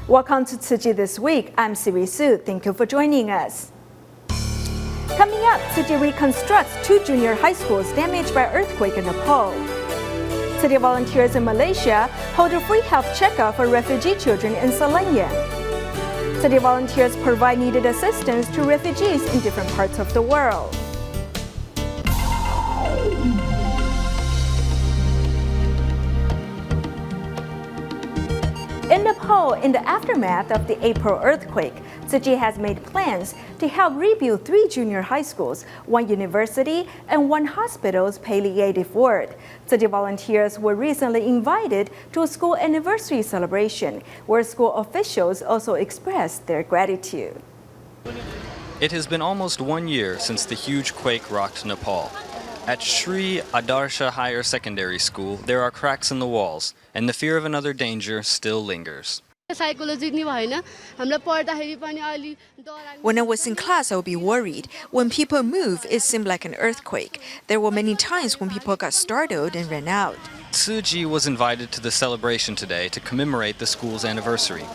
Welcome to Tzu Chi This Week. I'm Siri Su. Thank you for joining us. Coming up, Tzu Chi reconstructs 2 junior high schools damaged by earthquake in Nepal. Tzu Chi volunteers in Malaysia hold a free health checkup for refugee children in Selayang. Tzu Chi volunteers provide needed assistance to refugees in different parts of the world. In Nepal, in the aftermath of the April earthquake, Tzu Chi has made plans to help rebuild 3 junior high schools, 1 university, and 1 hospital's palliative ward. Tzu Chi volunteers were recently invited to a school anniversary celebration, where school officials also expressed their gratitude. It has been almost 1 year since the huge quake rocked Nepal. At Sri Adarsha Higher Secondary School, there are cracks in the walls, and the fear of another danger still lingers. When I was in class, I would be worried. When people move, it seemed like an earthquake. There were many times when people got startled and ran out. Tzu Chi was invited to the celebration today to commemorate the school's anniversary.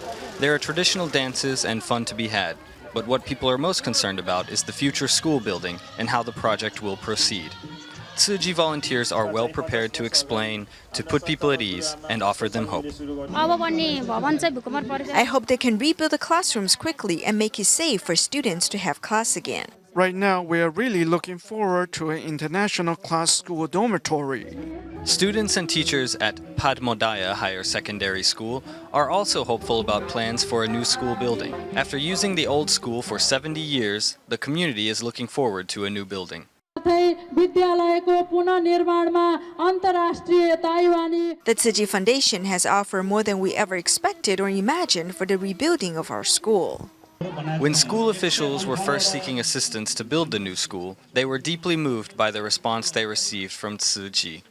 There are traditional dances and fun to be had, but what people are most concerned about is the future school building and how the project will proceed. Tzu Chi volunteers are well prepared to explain, to put people at ease, and offer them hope. I hope they can rebuild the classrooms quickly and make it safe for students to have class again. Right now, we are really looking forward to an international class school dormitory. Students and teachers at Padmodaya Higher Secondary School are also hopeful about plans for a new school building. After using the old school for 70 years, the community is looking forward to a new building. The Tzu Chi Foundation has offered more than we ever expected or imagined for the rebuilding of our school. When school officials were first seeking assistance to build the new school, they were deeply moved by the response they received from Tzu Chi.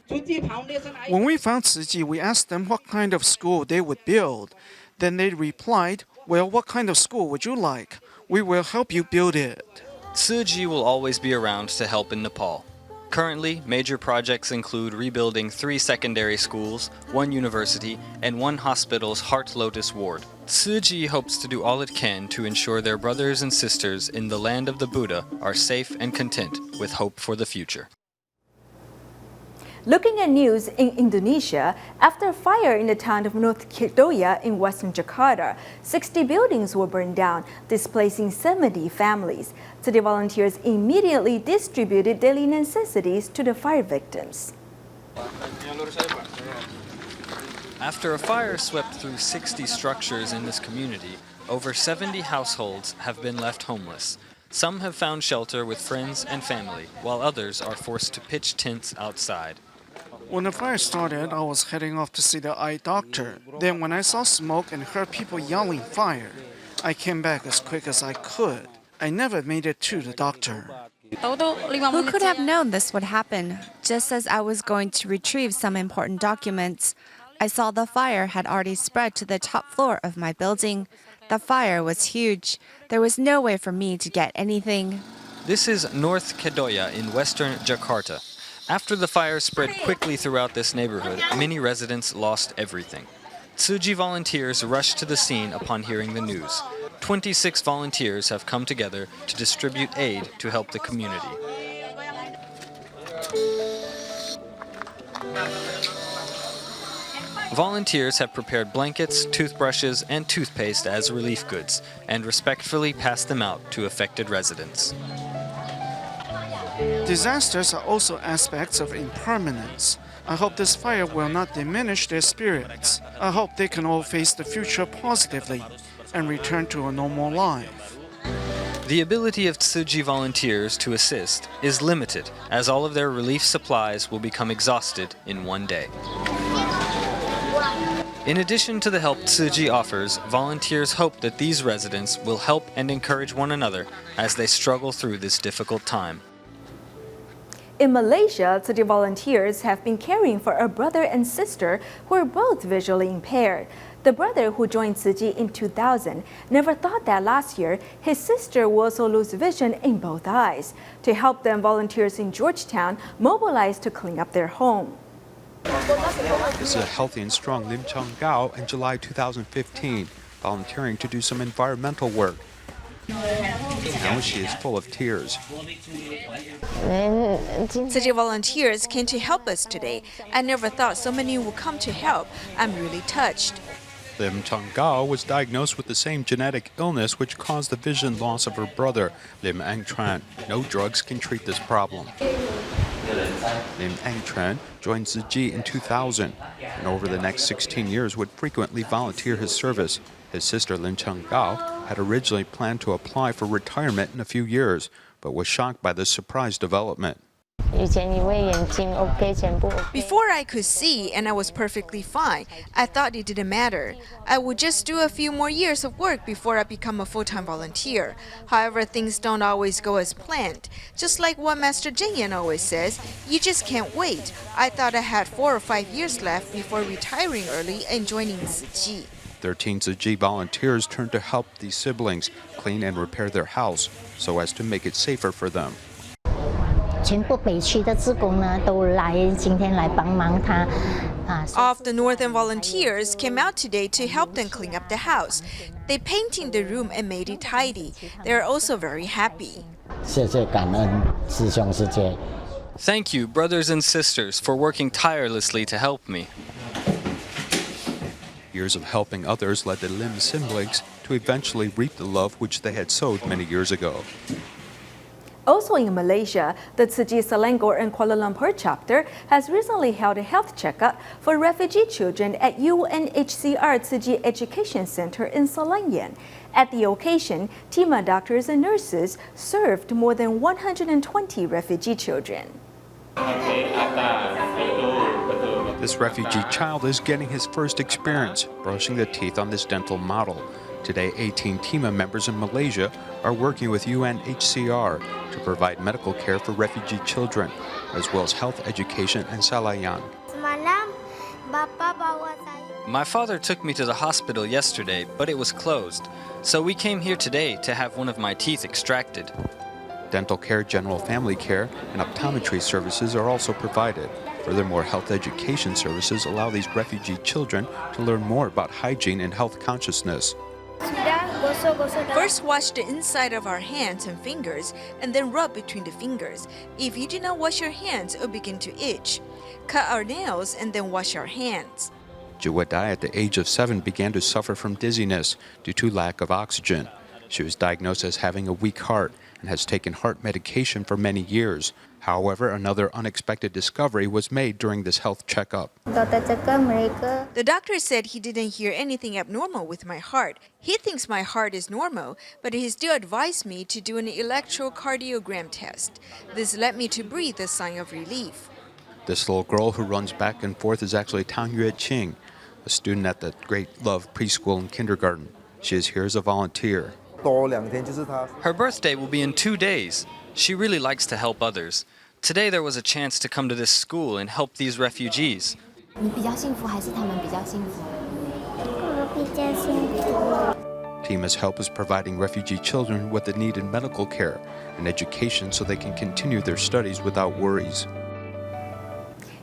When we found Tzu Chi, we asked them what kind of school they would build. Then they replied, "Well, what kind of school would you like? We will help you build it." Tzu Chi will always be around to help in Nepal. Currently, major projects include rebuilding 3 secondary schools, 1 university, and 1 hospital's Heart Lotus ward. Tzu Chi hopes to do all it can to ensure their brothers and sisters in the land of the Buddha are safe and content with hope for the future. Looking at news in Indonesia, after a fire in the town of North Kedoya in western Jakarta, 60 buildings were burned down, displacing 70 families. Tzu Chi volunteers immediately distributed daily necessities to the fire victims. After a fire swept through 60 structures in this community, over 70 households have been left homeless. Some have found shelter with friends and family, while others are forced to pitch tents outside. When the fire started, I was heading off to see the eye doctor. Then when I saw smoke and heard people yelling fire, I came back as quick as I could. I never made it to the doctor. Who could have known this would happen? Just as I was going to retrieve some important documents, I saw the fire had already spread to the top floor of my building. The fire was huge. There was no way for me to get anything. This is North Kedoya in western Jakarta. After the fire spread quickly throughout this neighborhood, many residents lost everything. Tzu Chi volunteers rushed to the scene upon hearing the news. 26 volunteers have come together to distribute aid to help the community. Volunteers have prepared blankets, toothbrushes, and toothpaste as relief goods and respectfully passed them out to affected residents. Disasters are also aspects of impermanence. I hope this fire will not diminish their spirits. I hope they can all face the future positively and return to a normal life. The ability of Tzu Chi volunteers to assist is limited, as all of their relief supplies will become exhausted in one day. In addition to the help Tzu Chi offers, volunteers hope that these residents will help and encourage one another as they struggle through this difficult time. In Malaysia, Tzu Chi volunteers have been caring for a brother and sister who are both visually impaired. The brother, who joined Tzu Chi in 2000, never thought that last year his sister will also lose vision in both eyes. To help them, volunteers in Georgetown mobilized to clean up their home. This is a healthy and strong Lim Chong Gao in July 2015. volunteering to do some environmental work. Now she is full of tears. Tzu Chi volunteers came to help us today. I never thought so many would come to help. I'm really touched. Lim Cheng-gao was diagnosed with the same genetic illness which caused the vision loss of her brother, Lim Ang-tran. No drugs can treat this problem. Lim Ang-tran joined Tzu Chi in 2000, and over the next 16 years would frequently volunteer his service. His sister Lim Cheng-gao had originally planned to apply for retirement in a few years, but was shocked by this surprise development. Before I could see and I was perfectly fine. I thought it didn't matter. I would just do a few more years of work before I become a full-time volunteer. However, things don't always go as planned. Just like what Master Zheng always says, you just can't wait. I thought I had 4 or 5 years left before retiring early and joining Tzu Chi. 13 Tzu Chi volunteers turned to help these siblings clean and repair their house so as to make it safer for them. 全部北区的志工呢都来今天来帮忙他 All of the northern volunteers came out today to help them clean up the house. They painted the room and made it tidy. They are also very happy. 谢谢感恩师兄师姐 Thank you, brothers and sisters, for working tirelessly to help me. Years of helping others led the Lim siblings to eventually reap the love which they had sowed many years ago. Also in Malaysia, the Tzu Chi Selangor and Kuala Lumpur chapter has recently held a health checkup for refugee children at UNHCR Tzu Chi Education Center in Selayang. At the occasion, team of doctors and nurses served more than 120 refugee children. This refugee child is getting his first experience brushing the teeth on this dental model. Today, 18 TIMA members in Malaysia are working with UNHCR to provide medical care for refugee children, as well as health education in Selayang. My father took me to the hospital yesterday, but it was closed. So we came here today to have one of my teeth extracted. Dental care, general family care, and optometry services are also provided. Furthermore, health education services allow these refugee children to learn more about hygiene and health consciousness. First, wash the inside of our hands and fingers, and then rub between the fingers. If you do not wash your hands, it will begin to itch. Cut our nails and then wash our hands. Juwadai, at the age of 7, began to suffer from dizziness due to lack of oxygen. She was diagnosed as having a weak heart and has taken heart medication for many years. However, another unexpected discovery was made during this health checkup. The doctor said he didn't hear anything abnormal with my heart. He thinks my heart is normal, but he still advised me to do an electrocardiogram test. This led me to breathe a sigh of relief. This little girl who runs back and forth is actually Tang Yue-ching, a student at the Great Love Preschool and Kindergarten. She is here as a volunteer. Her birthday will be in 2 days. She really likes to help others. Today there was a chance to come to this school and help these refugees. TIMA's help is providing refugee children with the needed medical care and education so they can continue their studies without worries.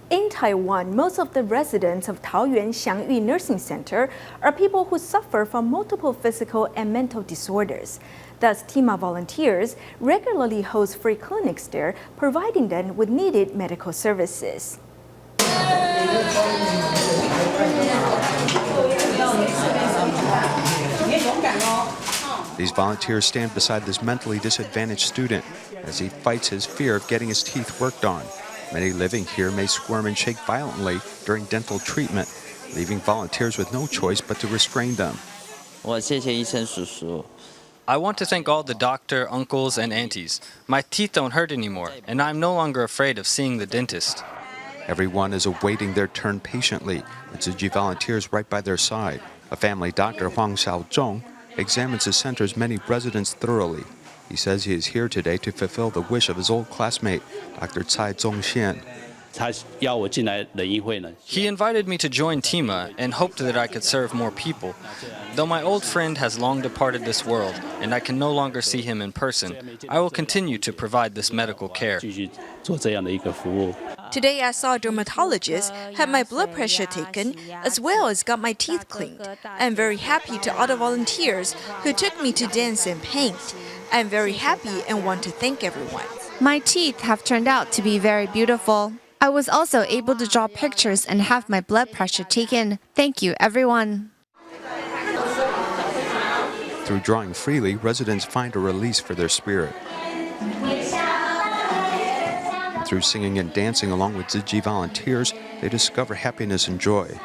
In Taiwan, most of the residents of Taoyuan Xiangyu Nursing Center are people who suffer from multiple physical and mental disorders. Thus, TIMA volunteers regularly host free clinics there, providing them with needed medical services. These volunteers stand beside this mentally disadvantaged student as he fights his fear of getting his teeth worked on. Many living here may squirm and shake violently during dental treatment, leaving volunteers with no choice but to restrain them. I want to thank all the doctor, uncles, and aunties. My teeth don't hurt anymore, and I'm no longer afraid of seeing the dentist. Everyone is awaiting their turn patiently, with Tzu Chi volunteers right by their side. A family doctor, Huang Xiaozhong, examines the center's many residents thoroughly. He says he is here today to fulfill the wish of his old classmate, Dr. Cai Zongxian. He invited me to join TIMA and hoped that I could serve more people. Though my old friend has long departed this world and I can no longer see him in person, I will continue to provide this medical care. Today I saw a dermatologist, had my blood pressure taken, as well as got my teeth cleaned. I'm very happy to all the volunteers who took me to dance and paint. I'm very happy and want to thank everyone. My teeth have turned out to be very beautiful. I was also able to draw pictures and have my blood pressure taken. Thank you, everyone. Through drawing freely, residents find a release for their spirit. Through singing and dancing along with Tzu Chi volunteers, they discover happiness and joy.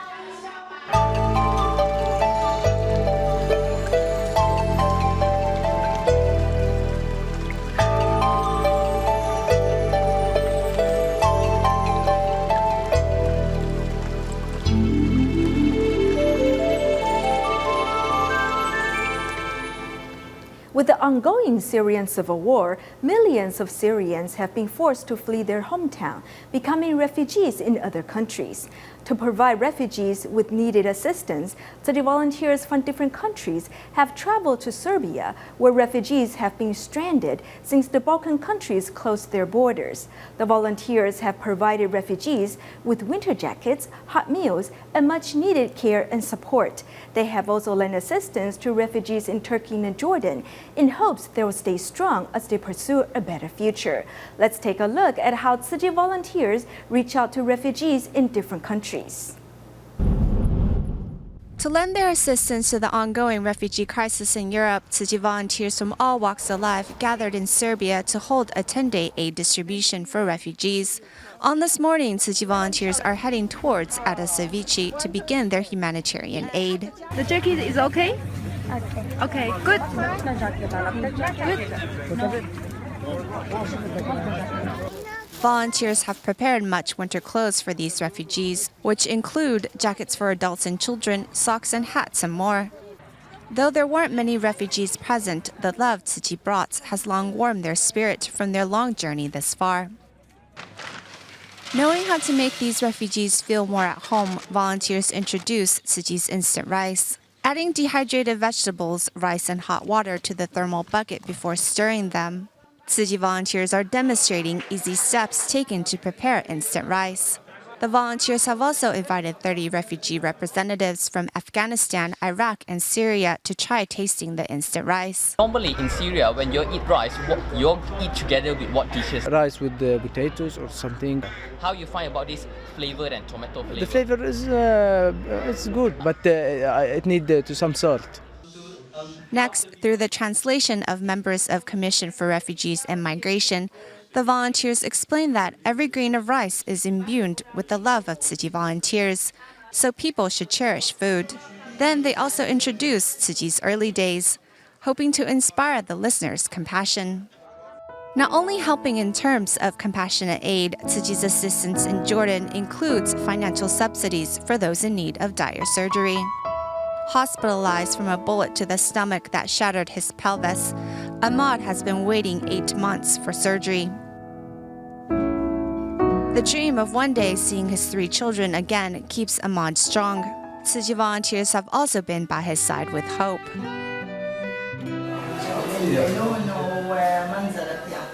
With the ongoing Syrian civil war, millions of Syrians have been forced to flee their hometown, becoming refugees in other countries. To provide refugees with needed assistance, Tzu Chi volunteers from different countries have traveled to Serbia, where refugees have been stranded since the Balkan countries closed their borders. The volunteers have provided refugees with winter jackets, hot meals, and much needed care and support. They have also lent assistance to refugees in Turkey and Jordan in hopes they will stay strong as they pursue a better future. Let's take a look at how Tzu Chi volunteers reach out to refugees in different countries. To lend their assistance to the ongoing refugee crisis in Europe, Tzu Chi volunteers from all walks of life gathered in Serbia to hold a 10-day aid distribution for refugees. On this morning, Tzu Chi volunteers are heading towards Adasevici to begin their humanitarian aid. The jacket is okay? Okay, good. Volunteers have prepared much winter clothes for these refugees, which include jackets for adults and children, socks and hats, and more. Though there weren't many refugees present, the love Tzu Chi brought has long warmed their spirit from their long journey this far. Knowing how to make these refugees feel more at home, volunteers introduced Tzu Chi's instant rice. Adding dehydrated vegetables, rice, and hot water to the thermal bucket before stirring them. Tzu Chi volunteers are demonstrating easy steps taken to prepare instant rice. The volunteers have also invited 30 refugee representatives from Afghanistan, Iraq, and Syria to try tasting the instant rice. Normally in Syria, when you eat rice, you eat together with what dishes? Rice with the potatoes or something. How you find about this flavor and tomato flavor? The flavor is it's good, but it needs some salt. Next, through the translation of members of Commission for Refugees and Migration, the volunteers explain that every grain of rice is imbued with the love of Tzu Chi volunteers, so people should cherish food. Then they also introduce Tzu Chi's early days, hoping to inspire the listeners' compassion. Not only helping in terms of compassionate aid, Tzu Chi's assistance in Jordan includes financial subsidies for those in need of dire surgery. Hospitalized from a bullet to the stomach that shattered his pelvis, Ahmad has been waiting 8 months for surgery. The dream of one day seeing his 3 children again keeps Ahmad strong. Tzu Chi volunteers have also been by his side with hope.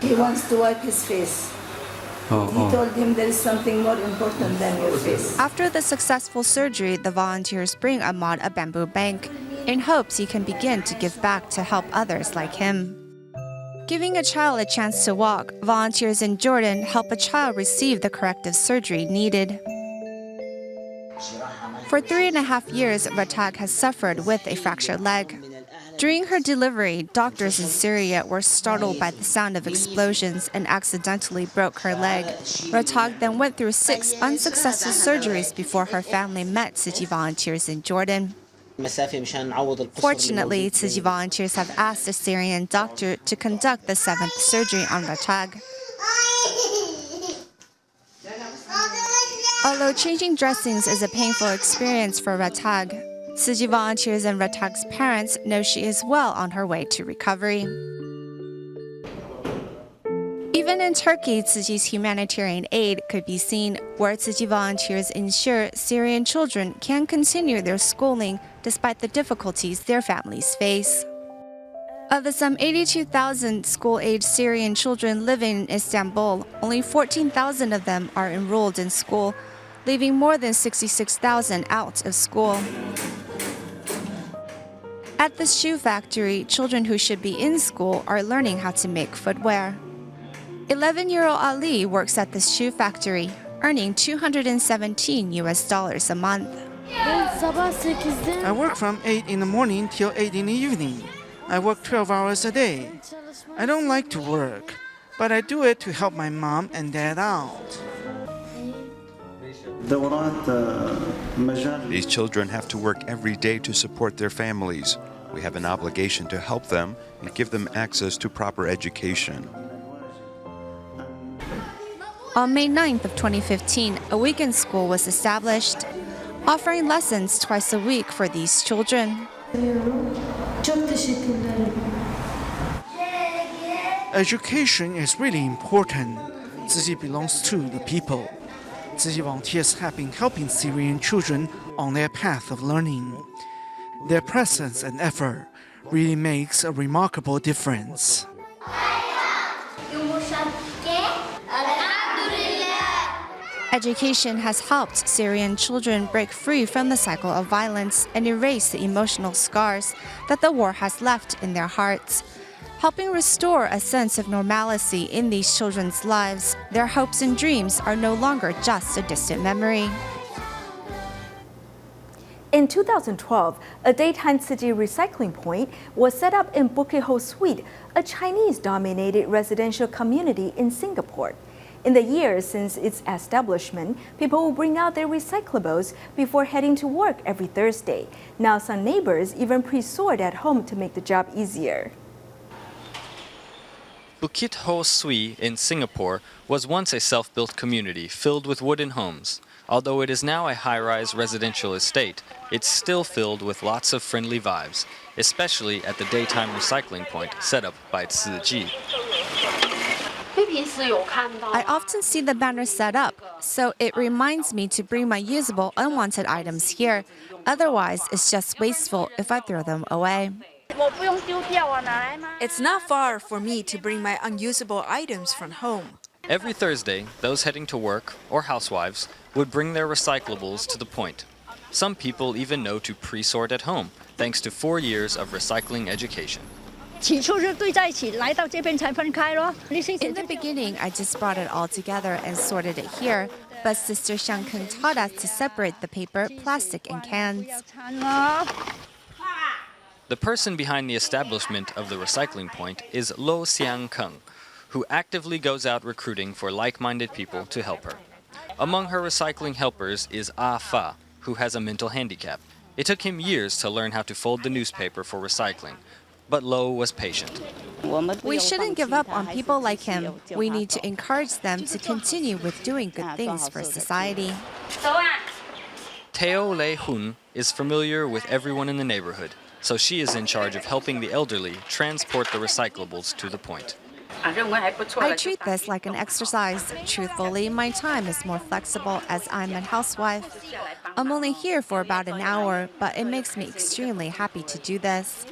He wants to wipe his face. He told him there is something more important than your face. After the successful surgery, the volunteers bring Ahmad a bamboo bank in hopes he can begin to give back to help others like him. Giving a child a chance to walk, volunteers in Jordan help a child receive the corrective surgery needed. For 3.5 years, Ratag has suffered with a fractured leg. During her delivery, doctors in Syria were startled by the sound of explosions and accidentally broke her leg. Ratag then went through 6 unsuccessful surgeries before her family met Tzu Chi volunteers in Jordan. Fortunately, Tzu Chi volunteers have asked a Syrian doctor to conduct the 7th surgery on Ratag. Although changing dressings is a painful experience for Ratag, Tzu Chi volunteers and Ratag's parents know she is well on her way to recovery. Even in Turkey, Tzu Chi's humanitarian aid could be seen, where Tzu Chi volunteers ensure Syrian children can continue their schooling despite the difficulties their families face. Of the some 82,000 school-aged Syrian children living in Istanbul, only 14,000 of them are enrolled in school, leaving more than 66,000 out of school. At the shoe factory, children who should be in school are learning how to make footwear. 11-year-old Ali works at the shoe factory, earning $217 a month. I work from 8 in the morning till 8 in the evening. I work 12 hours a day. I don't like to work, but I do it to help my mom and dad out. These children have to work every day to support their families. We have an obligation to help them and give them access to proper education. On May 9th of 2015, a weekend school was established, offering lessons twice a week for these children. Education is really important. Tzu Chi belongs to the people. Tzu Chi volunteers have been helping Syrian children on their path of learning. Their presence and effort really makes a remarkable difference. Education has helped Syrian children break free from the cycle of violence and erase the emotional scars that the war has left in their hearts. Helping restore a sense of normalcy in these children's lives, their hopes and dreams are no longer just a distant memory. In 2012, a daytime Tzu Chi recycling point was set up in Bukit Ho Suite, a Chinese-dominated residential community in Singapore. In the years since its establishment, people will bring out their recyclables before heading to work every Thursday. Now some neighbors even pre-sort at home to make the job easier. Bukit Ho Suite in Singapore was once a self-built community filled with wooden homes. Although it is now a high-rise residential estate, it's still filled with lots of friendly vibes, especially at the daytime recycling point set up by Tzu Chi. I often see the banner set up, so it reminds me to bring my usable unwanted items here. Otherwise, it's just wasteful if I throw them away. It's not far for me to bring my unusable items from home. Every Thursday, those heading to work or housewives would bring their recyclables to the point. Some people even know to pre-sort at home, thanks to 4 years of recycling education. In the beginning, I just brought it all together and sorted it here, but Sister Xiangken taught us to separate the paper, plastic, and cans. The person behind the establishment of the recycling point is Lo Xiangkeng, who actively goes out recruiting for like-minded people to help her. Among her recycling helpers is Ah Fa, who has a mental handicap. It took him years to learn how to fold the newspaper for recycling, but Lo was patient. We shouldn't give up on people like him. We need to encourage them to continue with doing good things for society. Teo Lei Hun is familiar with everyone in the neighborhood, so she is in charge of helping the elderly transport the recyclables to the point. I treat this like an exercise. Truthfully, my time is more flexible as I'm a housewife. I'm only here for about an hour, but it makes me extremely happy to do this.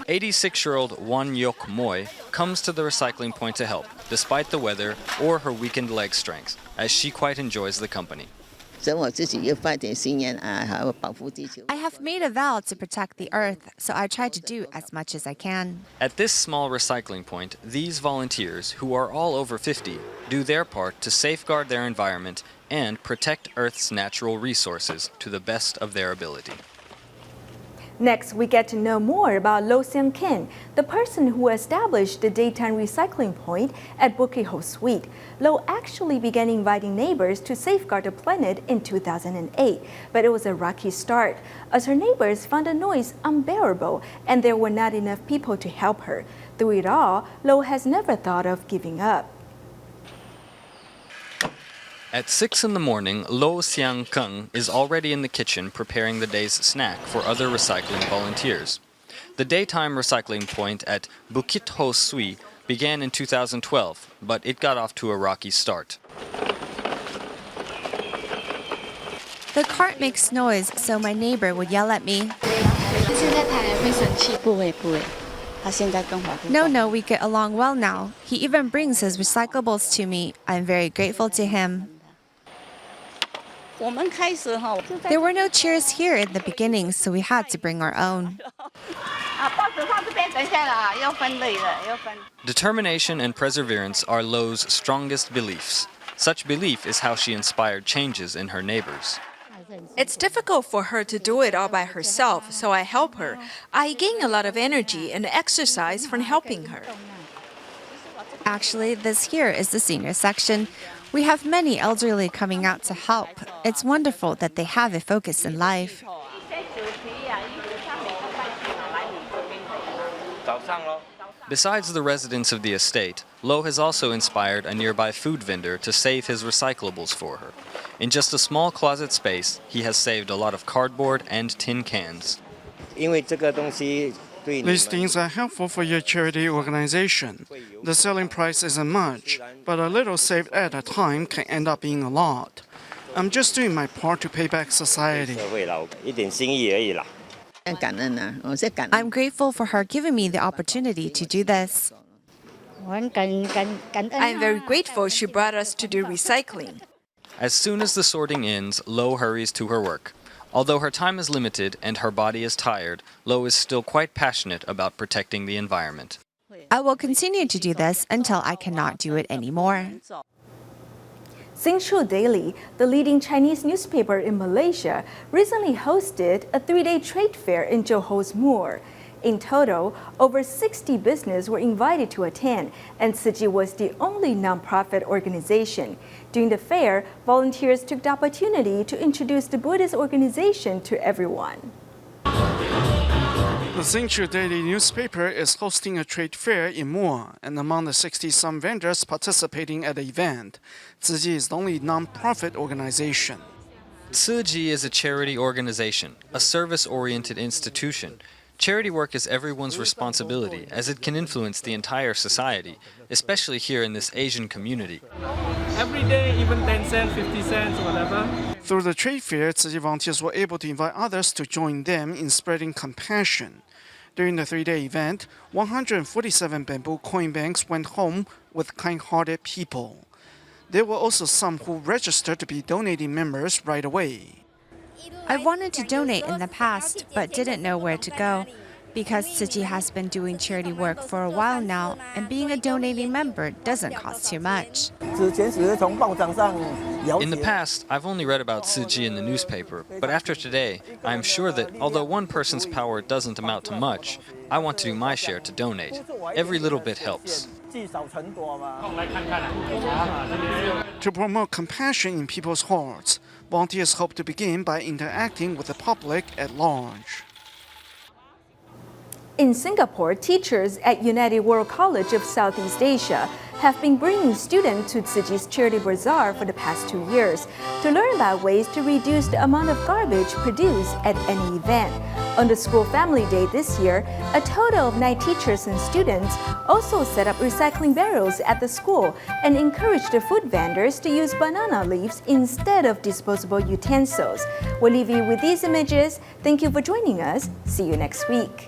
86-year-old Wan Yok Moy comes to the recycling point to help, despite the weather or her weakened leg strength, as she quite enjoys the company. I have made a vow to protect the earth, so I try to do as much as I can. At this small recycling point, these volunteers, who are all over 50, do their part to safeguard their environment and protect Earth's natural resources to the best of their ability. Next, we get to know more about Lo Xiangken, the person who established the daytime recycling point at Bukit Ho Suite. Lo actually began inviting neighbors to safeguard the planet in 2008, but it was a rocky start, as her neighbors found the noise unbearable and there were not enough people to help her. Through it all, Lo has never thought of giving up. At 6 in the morning, Lo Xiangkeng is already in the kitchen preparing the day's snack for other recycling volunteers. The daytime recycling point at Bukit Ho Suite began in 2012, but it got off to a rocky start. The cart makes noise, so my neighbor would yell at me. No, we get along well now. He even brings his recyclables to me. I'm very grateful to him. There were no chairs here in the beginning, so we had to bring our own. Determination and perseverance are Lo's strongest beliefs. Such belief is how she inspired changes in her neighbors. It's difficult for her to do it all by herself, so I help her. I gain a lot of energy and exercise from helping her. Actually, this here is the senior section. We have many elderly coming out to help. It's wonderful that they have a focus in life. Besides the residents of the estate, Lo has also inspired a nearby food vendor to save his recyclables for her. In just a small closet space, he has saved a lot of cardboard and tin cans. These things are helpful for your charity organization. The selling price isn't much, but a little saved at a time can end up being a lot. I'm just doing my part to pay back society. I'm grateful for her giving me the opportunity to do this. I'm very grateful she brought us to do recycling. As soon as the sorting ends, Lo hurries to her work. Although her time is limited and her body is tired, Lo is still quite passionate about protecting the environment. I will continue to do this until I cannot do it anymore.星Daily, the leading Chinese newspaper in Malaysia, recently hosted a 3-day trade fair in Johor's Moor. In total, over 60 businesses were invited to attend, and Tzu Chi was the only nonprofit organization. During the fair, volunteers took the opportunity to introduce the Buddhist organization to everyone. The星Daily newspaper is hosting a trade fair in Moor, and among the 60-some vendors participating at the event, Tzu Chi is the only non-profit organization. Tzu Chi is a charity organization, a service-oriented institution. Charity work is everyone's responsibility, as it can influence the entire society, especially here in this Asian community. Every day, even 10 cents, 50 cents, whatever. Through the trade fair, Tzu Chi volunteers were able to invite others to join them in spreading compassion. During the 3-day event, 147 bamboo coin banks went home with kind-hearted people. There were also some who registered to be donating members right away. I wanted to donate in the past, but didn't know where to go. Because Tzu Chi has been doing charity work for a while now, and being a donating member doesn't cost too much. In the past, I've only read about Tzu Chi in the newspaper, but after today, I am sure that although one person's power doesn't amount to much, I want to do my share to donate. Every little bit helps. To promote compassion in people's hearts, volunteers hope to begin by interacting with the public at large. In Singapore, teachers at United World College of Southeast Asia have been bringing students to Tzu Chi's Charity Bazaar for the past 2 years to learn about ways to reduce the amount of garbage produced at any event. On the school family day this year, a total of 9 teachers and students also set up recycling barrels at the school and encouraged the food vendors to use banana leaves instead of disposable utensils. We'll leave you with these images. Thank you for joining us. See you next week.